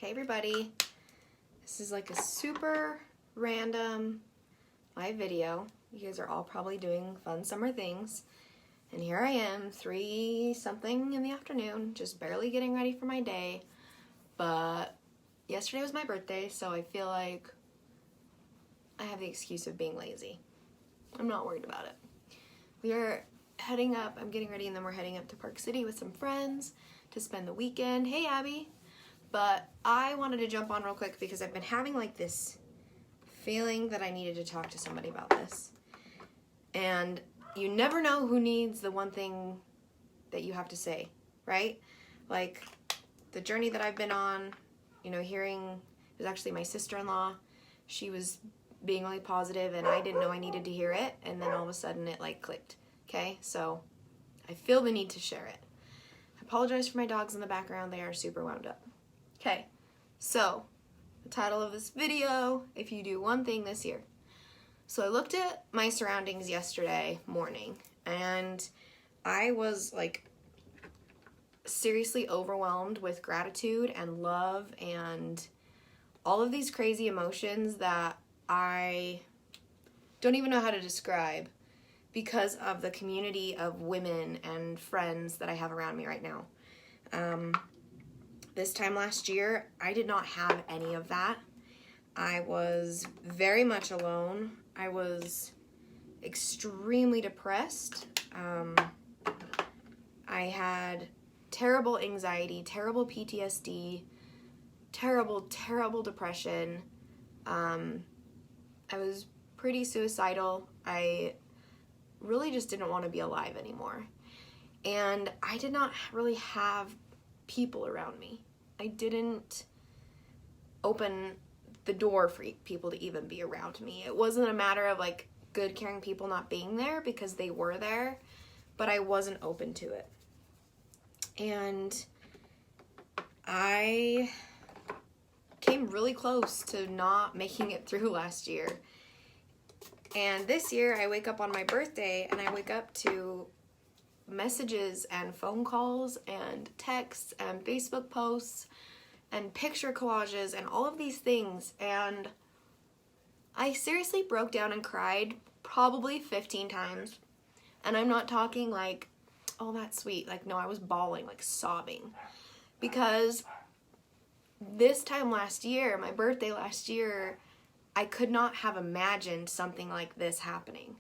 Hey everybody, this is like a super random live video. You guys are all probably doing fun summer things. And here I am, 3-something in the afternoon, just barely getting ready for my day. But yesterday was my birthday, so I feel like I have the excuse of being lazy. I'm not worried about it. We are heading up, I'm getting ready, and then we're heading up to Park City with some friends to spend the weekend. Hey Abby! But I wanted to jump on real quick because I've been having like this feeling that I needed to talk to somebody about this. And you never know who needs the one thing that you have to say, right? Like the journey that I've been on, you know, hearing, it was actually my sister-in-law. She was being really positive and I didn't know I needed to hear it. And then all of a sudden it like clicked, okay? So I feel the need to share it. I apologize for my dogs in the background. They are super wound up. Okay, so the title of this video, if you do one thing this year. So I looked at my surroundings yesterday morning and I was like seriously overwhelmed with gratitude and love and all of these crazy emotions that I don't even know how to describe because of the community of women and friends that I have around me right now. This time last year, I did not have any of that. I was very much alone. I was extremely depressed. I had terrible anxiety, terrible PTSD, terrible depression. I was pretty suicidal. I really just didn't want to be alive anymore. And I did not really have people around me. I didn't open the door for people to even be around me. It wasn't a matter of like good, caring people not being there because they were there, but I wasn't open to it. And I came really close to not making it through last year. And this year I wake up on my birthday and I wake up to messages and phone calls and texts and Facebook posts and picture collages and all of these things, and I seriously broke down and cried probably 15 times. And I'm not talking like, oh that's sweet, like no, I was bawling, like sobbing, because this time last year, my birthday last year, I could not have imagined something like this happening.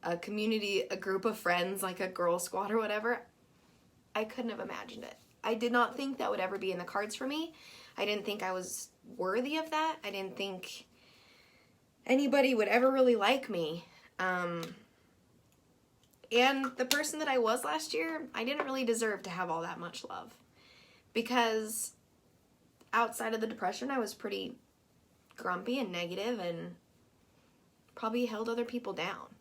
A community, a group of friends, like a girl squad or whatever, I couldn't have imagined it. I did not think that would ever be in the cards for me. I didn't think I was worthy of that. I didn't think anybody would ever really like me. And the person that I was last year, I didn't really deserve to have all that much love. Because outside of the depression, I was pretty grumpy and negative and probably held other people down.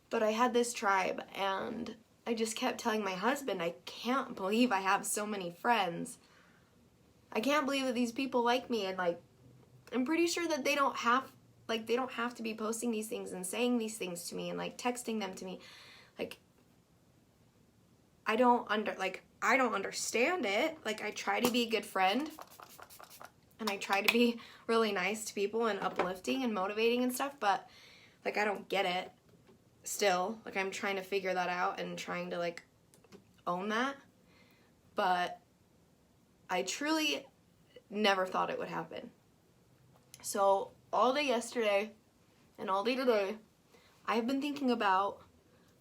But I had this tribe, and I just kept telling my husband, I can't believe I have so many friends. I can't believe that these people like me, and like, I'm pretty sure that they don't have to be posting these things and saying these things to me and like texting them to me. Like, I don't understand it. Like, I try to be a good friend, and I try to be really nice to people and uplifting and motivating and stuff, but like, I don't get it. Still, like, I'm trying to figure that out and trying to like own that, but I truly never thought it would happen. So all day yesterday and all day today, I've been thinking about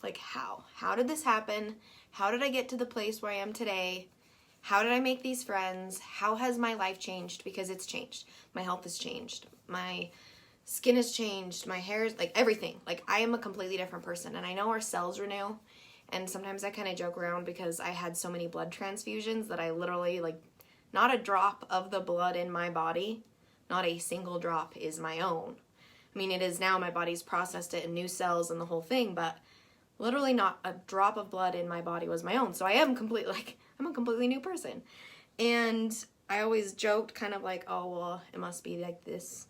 like how did this happen? How did I get to the place where I am today? How did I make these friends? How has my life changed? Because it's changed. My health has changed. My skin has changed, my hair is, like, everything. Like, I am a completely different person, and I know our cells renew, and sometimes I kind of joke around because I had so many blood transfusions that I literally, like, not a drop of the blood in my body, not a single drop is my own. I mean, it is now, my body's processed it and new cells and the whole thing, but literally not a drop of blood in my body was my own, so I am completely, like, I'm a completely new person. And I always joked kind of like, oh, well, it must be like this,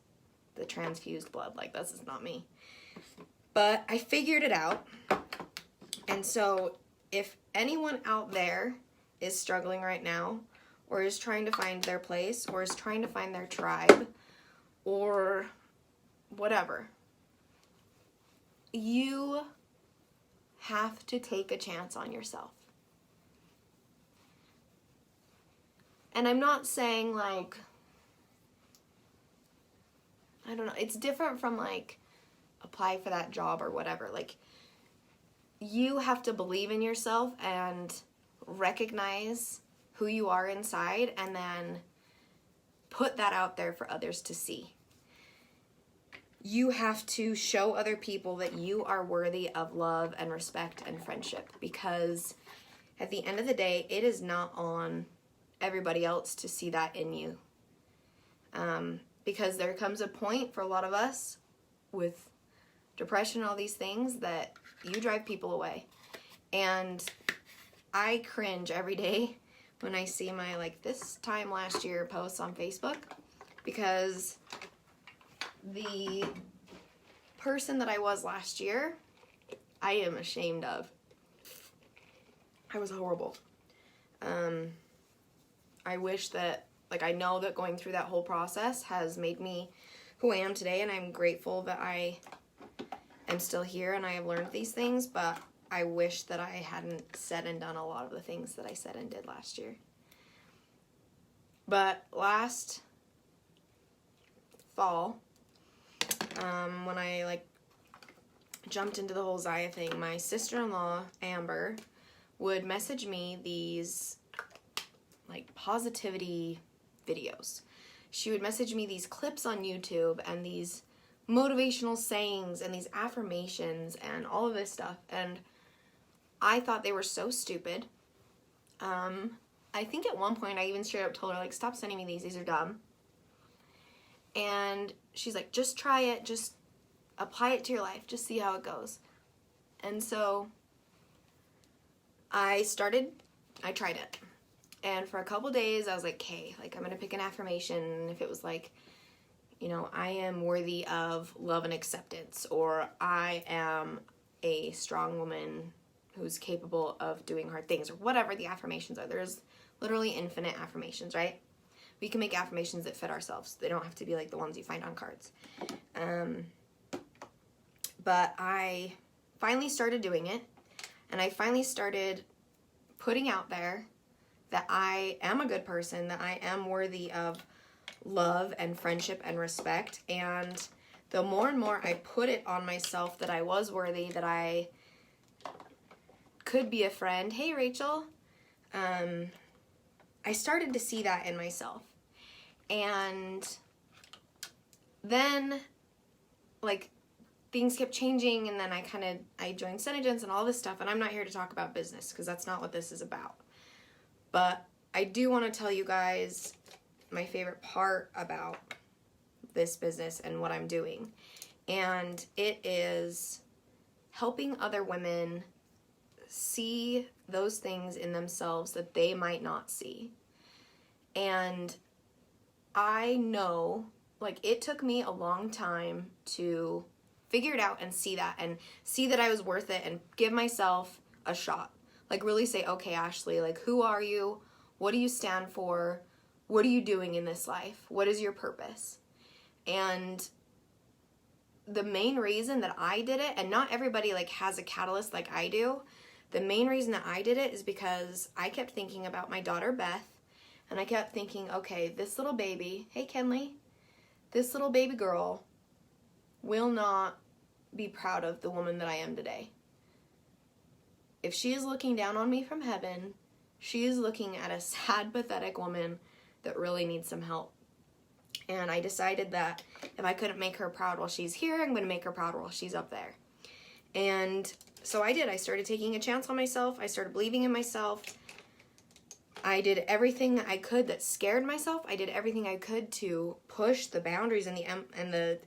the transfused blood, like this is not me. But I figured it out. And so if anyone out there is struggling right now or is trying to find their place, or is trying to find their tribe, or whatever. You have to take a chance on yourself. And I'm not saying like, I don't know, it's different from like apply for that job or whatever. Like, you have to believe in yourself and recognize who you are inside and then put that out there for others to see. You have to show other people that you are worthy of love and respect and friendship, because at the end of the day, it is not on everybody else to see that in you. Because there comes a point for a lot of us with depression, all these things, that you drive people away. And I cringe every day when I see my, like, this time last year posts on Facebook, because the person that I was last year, I am ashamed of. I was horrible. I wish that, like, I know that going through that whole process has made me who I am today, and I'm grateful that I am still here and I have learned these things, but I wish that I hadn't said and done a lot of the things that I said and did last year. But last fall, when I, like, jumped into the whole Zaya thing, my sister-in-law, Amber, would message me these, like, positivity videos. She would message me these clips on YouTube and these motivational sayings and these affirmations and all of this stuff, and I thought they were so stupid. I think at one point I even straight up told her, like, stop sending me these are dumb. And she's like, just try it, just apply it to your life, just see how it goes. And so I tried it. And for a couple days I was like, okay, like, I'm gonna pick an affirmation. And if it was like, you know, I am worthy of love and acceptance, or I am a strong woman who's capable of doing hard things, or whatever the affirmations are. There's literally infinite affirmations, right? We can make affirmations that fit ourselves. They don't have to be like the ones you find on cards. But I finally started doing it, and I finally started putting out there that I am a good person, that I am worthy of love and friendship and respect. And the more and more I put it on myself that I was worthy, that I could be a friend. Hey, Rachel. I started to see that in myself. And then, like, things kept changing, and then I joined Senegence and all this stuff, and I'm not here to talk about business because that's not what this is about. But I do want to tell you guys my favorite part about this business and what I'm doing. And it is helping other women see those things in themselves that they might not see. And I know, like, it took me a long time to figure it out and see that I was worth it and give myself a shot. Like, really say, okay, Ashley, like, who are you? What do you stand for? What are you doing in this life? What is your purpose? And the main reason that I did it, and not everybody, like, has a catalyst like I do, the main reason that I did it is because I kept thinking about my daughter, Beth, and I kept thinking, okay, this little baby, hey, Kenley, this little baby girl will not be proud of the woman that I am today. If she is looking down on me from heaven, she is looking at a sad, pathetic woman that really needs some help. And I decided that if I couldn't make her proud while she's here, I'm going to make her proud while she's up there. And so I did. I started taking a chance on myself. I started believing in myself. I did everything that I could that scared myself. I did everything I could to push the boundaries and the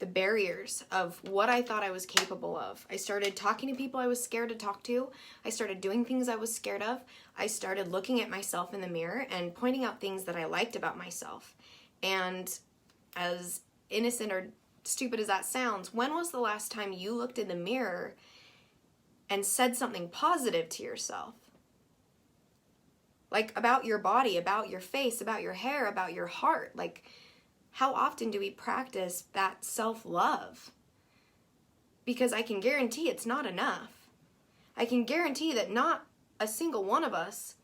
barriers of what I thought I was capable of. I started talking to people I was scared to talk to. I started doing things I was scared of. I started looking at myself in the mirror and pointing out things that I liked about myself. And as innocent or stupid as that sounds, when was the last time you looked in the mirror and said something positive to yourself? Like, about your body, about your face, about your hair, about your heart. Like, how often do we practice that self-love? Because I can guarantee it's not enough. I can guarantee that not a single one of us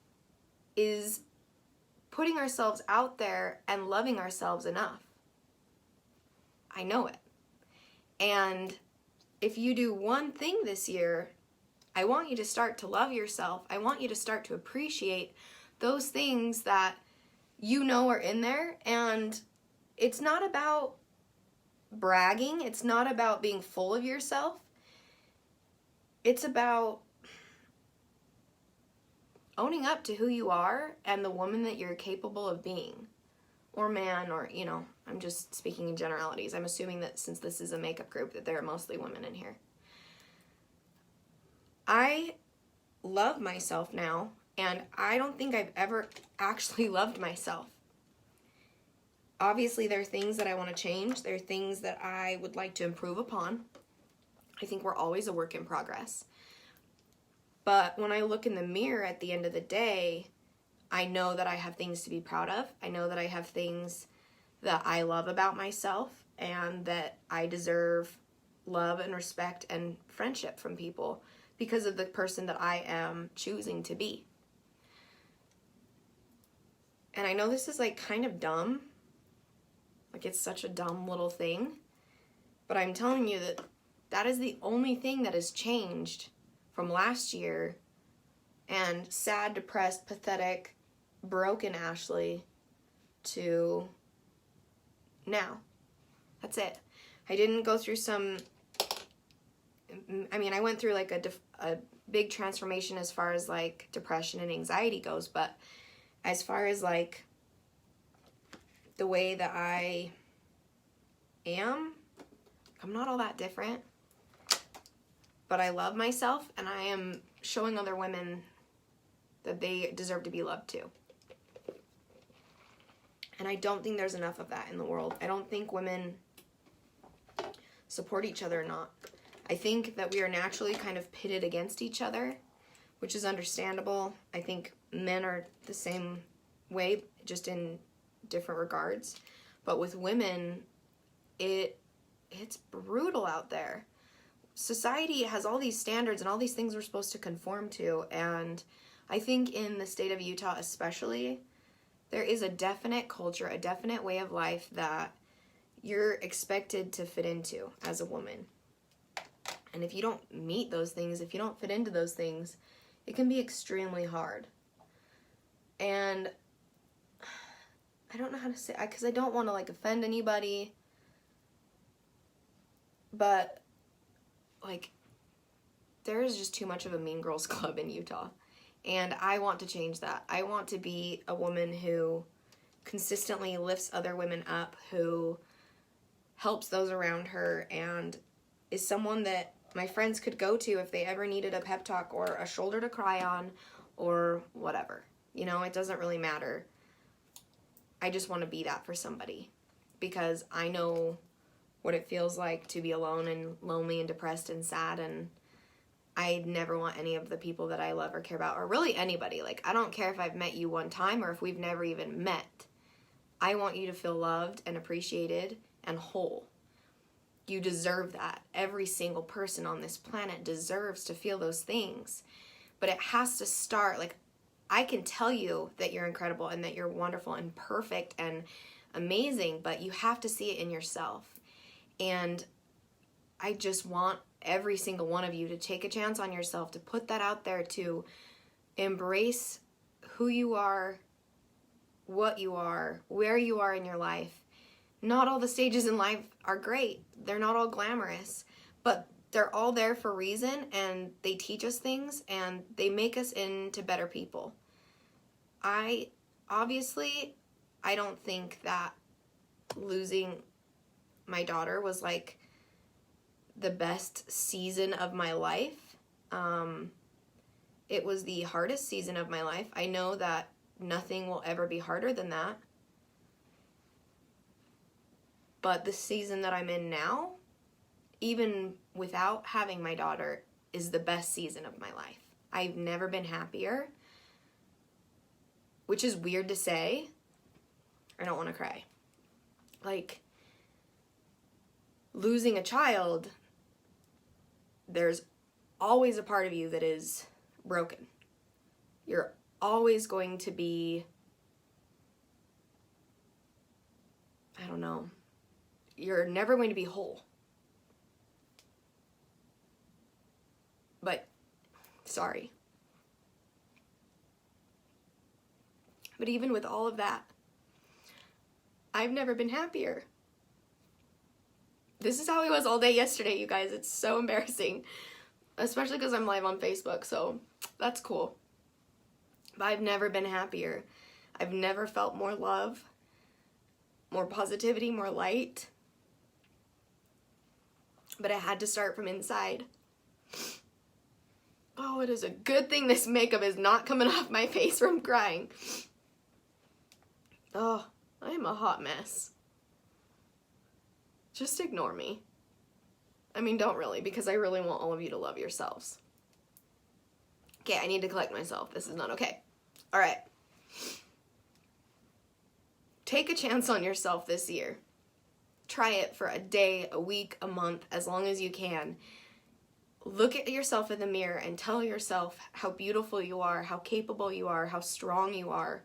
is putting ourselves out there and loving ourselves enough. I know it. And if you do one thing this year, I want you to start to love yourself. I want you to start to appreciate those things that you know are in there. And it's not about bragging. It's not about being full of yourself. It's about owning up to who you are and the woman that you're capable of being. Or man, or, you know, I'm just speaking in generalities. I'm assuming that since this is a makeup group that there are mostly women in here. I love myself now, and I don't think I've ever actually loved myself. Obviously, there are things that I want to change. There are things that I would like to improve upon. I think we're always a work in progress. But when I look in the mirror at the end of the day, I know that I have things to be proud of. I know that I have things that I love about myself, and that I deserve love and respect and friendship from people because of the person that I am choosing to be. And I know this is like kind of dumb. Like, it's such a dumb little thing. But I'm telling you that that is the only thing that has changed from last year and sad, depressed, pathetic, broken Ashley to now. That's it. I didn't go through I went through like a big transformation as far as like depression and anxiety goes, but as far as like the way that I am, I'm not all that different. But I love myself, and I am showing other women that they deserve to be loved too. And I don't think there's enough of that in the world. I don't think women support each other enough. I think that we are naturally kind of pitted against each other, which is understandable. I think men are the same way, just in different regards. But with women, it's brutal out there. Society has all these standards and all these things we're supposed to conform to, and I think in the state of Utah especially, there is a definite culture, a definite way of life that you're expected to fit into as a woman. And if you don't meet those things, if you don't fit into those things, it can be extremely hard. And I don't know how to say, because I don't want to like offend anybody, but like, there is just too much of a Mean Girls Club in Utah. And I want to change that. I want to be a woman who consistently lifts other women up, who helps those around her, and is someone that my friends could go to if they ever needed a pep talk or a shoulder to cry on or whatever. You know, it doesn't really matter. I just want to be that for somebody, because I know what it feels like to be alone and lonely and depressed and sad, and I never want any of the people that I love or care about, or really anybody. Like, I don't care if I've met you one time or if we've never even met. I want you to feel loved and appreciated and whole. You deserve that. Every single person on this planet deserves to feel those things. But it has to start, like, I can tell you that you're incredible and that you're wonderful and perfect and amazing, but you have to see it in yourself. And I just want every single one of you to take a chance on yourself, to put that out there, to embrace who you are, what you are, where you are in your life. Not all the stages in life are great. They're not all glamorous, but they're all there for a reason, and they teach us things, and they make us into better people. I don't think that losing my daughter was like the best season of my life. It was the hardest season of my life. I know that nothing will ever be harder than that. But the season that I'm in now, even without having my daughter, is the best season of my life. I've never been happier. which is weird to say. I don't want to cry. Like, losing a child, there's always a part of you that is broken. You're always going to be, I don't know, you're never going to be whole. But, sorry. But even with all of that, I've never been happier. This is how I was all day yesterday, you guys. It's so embarrassing. Especially because I'm live on Facebook, so that's cool. But I've never been happier. I've never felt more love, more positivity, more light. But it had to start from inside. Oh, it is a good thing this makeup is not coming off my face from crying. Oh, I am a hot mess. Just ignore me. I mean, don't really, because I really want all of you to love yourselves. Okay, I need to collect myself. This is not okay. All right. Take a chance on yourself this year. Try it for a day, a week, a month, as long as you can. Look at yourself in the mirror and tell yourself how beautiful you are, how capable you are, how strong you are.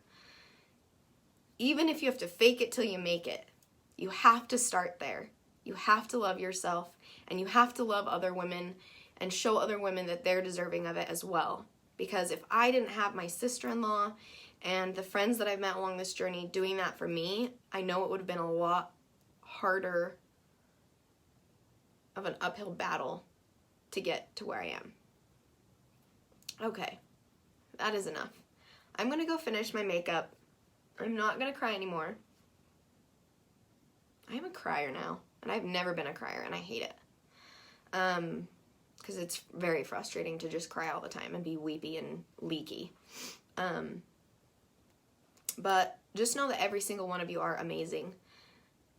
Even if you have to fake it till you make it, you have to start there. You have to love yourself, and you have to love other women and show other women that they're deserving of it as well. Because if I didn't have my sister-in-law and the friends that I've met along this journey doing that for me, I know it would have been a lot harder of an uphill battle to get to where I am. Okay, that is enough. I'm going to go finish my makeup. I'm not going to cry anymore. I'm a crier now, and I've never been a crier, and I hate it. Because it's very frustrating to just cry all the time and be weepy and leaky. But just know that every single one of you are amazing.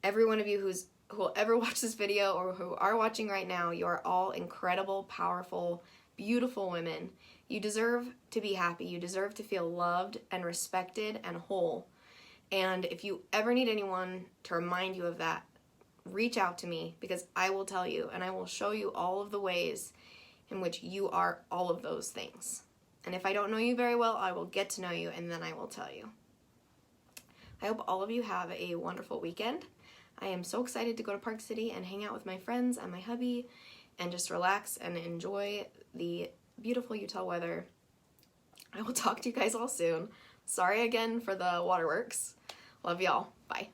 Every one of you who will ever watch this video or who are watching right now, you are all incredible, powerful, beautiful women. You deserve to be happy. You deserve to feel loved and respected and whole. And if you ever need anyone to remind you of that, reach out to me, because I will tell you and I will show you all of the ways in which you are all of those things. And if I don't know you very well, I will get to know you and then I will tell you. I hope all of you have a wonderful weekend. I am so excited to go to Park City and hang out with my friends and my hubby and just relax and enjoy the beautiful Utah weather. I will talk to you guys all soon. Sorry again for the waterworks. Love y'all. Bye.